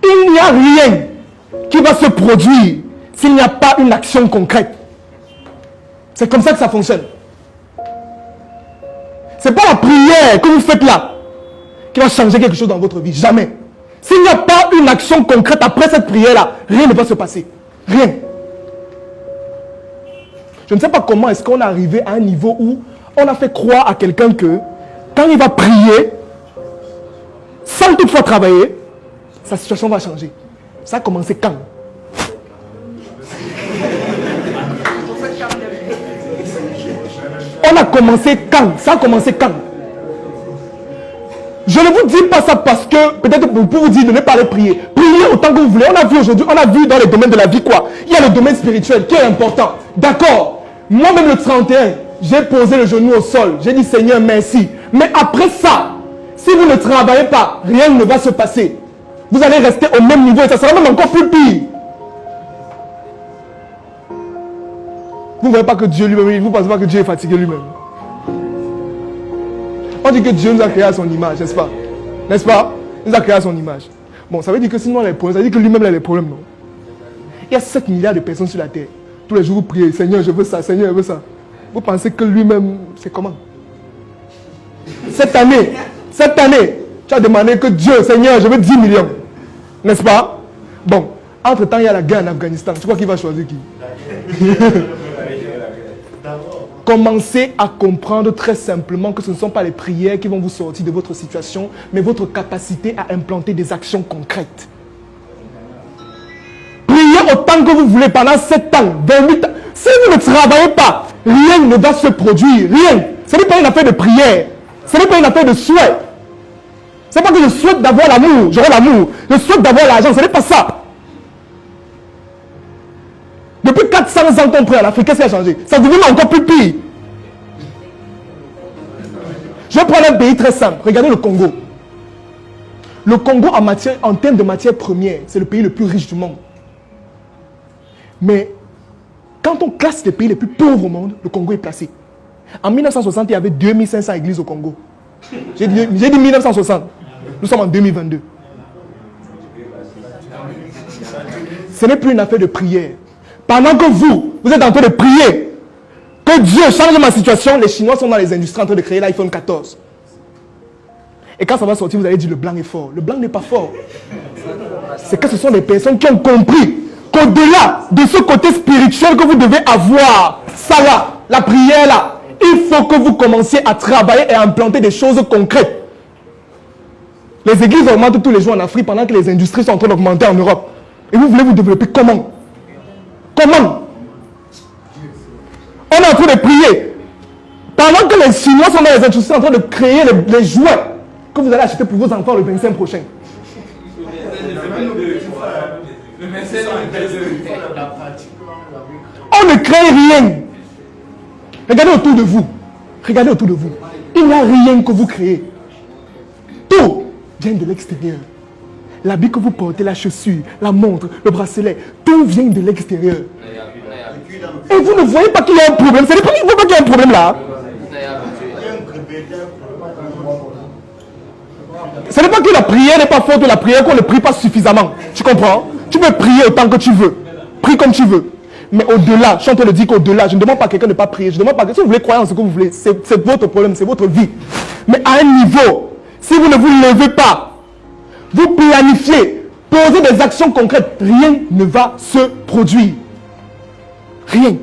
Il n'y a rien qui va se produire s'il n'y a pas une action concrète. C'est comme ça que ça fonctionne. Ce n'est pas la prière que vous faites là qui va changer quelque chose dans votre vie. Jamais. S'il n'y a pas une action concrète après cette prière-là, rien ne va se passer. Rien. Je ne sais pas comment est-ce qu'on est arrivé à un niveau où on a fait croire à quelqu'un que quand il va prier, sans toutefois travailler, sa situation va changer. Ça a commencé quand? On a commencé quand? Ça a commencé quand? Je ne vous dis pas ça parce que, peut-être pour vous dire de ne pas aller prier. Priez autant que vous voulez. On a vu aujourd'hui, on a vu dans les domaines de la vie quoi? Il y a le domaine spirituel qui est important. D'accord. Moi-même le 31, j'ai posé le genou au sol. J'ai dit Seigneur, merci. Mais après ça, si vous ne travaillez pas, rien ne va se passer. Vous allez rester au même niveau et ça sera même encore plus pire. Vous ne voyez pas que Dieu lui-même, vous ne pensez pas que Dieu est fatigué lui-même. On dit que Dieu nous a créé à son image, n'est-ce pas? N'est-ce pas? Il nous a créé à son image. Bon, ça veut dire que sinon, les problèmes, ça veut dire que lui-même a les problèmes, non? Il y a 7 milliards de personnes sur la terre. Tous les jours, vous priez, Seigneur, je veux ça, Seigneur, je veux ça. Vous pensez que lui-même, c'est comment? Cette année, tu as demandé que Dieu, Seigneur, je veux 10 millions. N'est-ce pas? Bon, entre-temps, il y a la guerre en Afghanistan. Tu crois qu'il va choisir qui? Commencez à comprendre très simplement que ce ne sont pas les prières qui vont vous sortir de votre situation, mais votre capacité à implanter des actions concrètes. Priez autant que vous voulez pendant 7 ans, 28 ans. Si vous ne travaillez pas, rien ne va se produire. Rien. Ce n'est pas une affaire de prière. Ce n'est pas une affaire de souhait. Ce n'est pas que je souhaite d'avoir l'amour, j'aurai l'amour. Je souhaite d'avoir l'argent, ce n'est pas ça. Depuis 400 ans qu'on prie en Afrique, qu'est-ce qui a changé? Ça devient encore plus pire. Je vais prendre un pays très simple. Regardez le Congo. Le Congo, en termes de matières premières, c'est le pays le plus riche du monde. Mais quand on classe les pays les plus pauvres au monde, le Congo est placé. En 1960, il y avait 2500 églises au Congo. J'ai dit 1960. Nous sommes en 2022. Ce n'est plus une affaire de prière. Pendant que vous êtes en train de prier, que Dieu change ma situation, les Chinois sont dans les industries en train de créer l'iPhone 14. Et quand ça va sortir, vous allez dire le blanc est fort. Le blanc n'est pas fort. C'est que ce sont des personnes qui ont compris qu'au-delà de ce côté spirituel que vous devez avoir, ça là, la prière là, il faut que vous commenciez à travailler et à implanter des choses concrètes. Les églises augmentent tous les jours en Afrique pendant que les industries sont en train d'augmenter en Europe. Et vous voulez vous développer comment? Comment? On est en train de prier. Pendant que les Chinois sont dans les industries en train de créer les jouets que vous allez acheter pour vos enfants le 25 prochain. On ne crée rien. Regardez autour de vous. Regardez autour de vous. Il n'y a rien que vous créez. Tout vient de l'extérieur. L'habit que vous portez, la chaussure, la montre, le bracelet, tout vient de l'extérieur. Et vous ne voyez pas qu'il y a un problème. Ce n'est pas qu'il y a un problème là. Ce n'est pas que la prière n'est pas forte ou la prière qu'on ne prie pas suffisamment. Tu comprends? Tu peux prier autant que tu veux. Prie comme tu veux. Mais au-delà, je suis en train de dire qu'au-delà, je ne demande pas à quelqu'un de ne pas prier. Je ne demande pas, si vous voulez croire en ce que vous voulez, c'est votre problème, c'est votre vie. Mais à un niveau, si vous ne vous levez pas, vous planifiez, posez des actions concrètes, rien ne va se produire. Rien.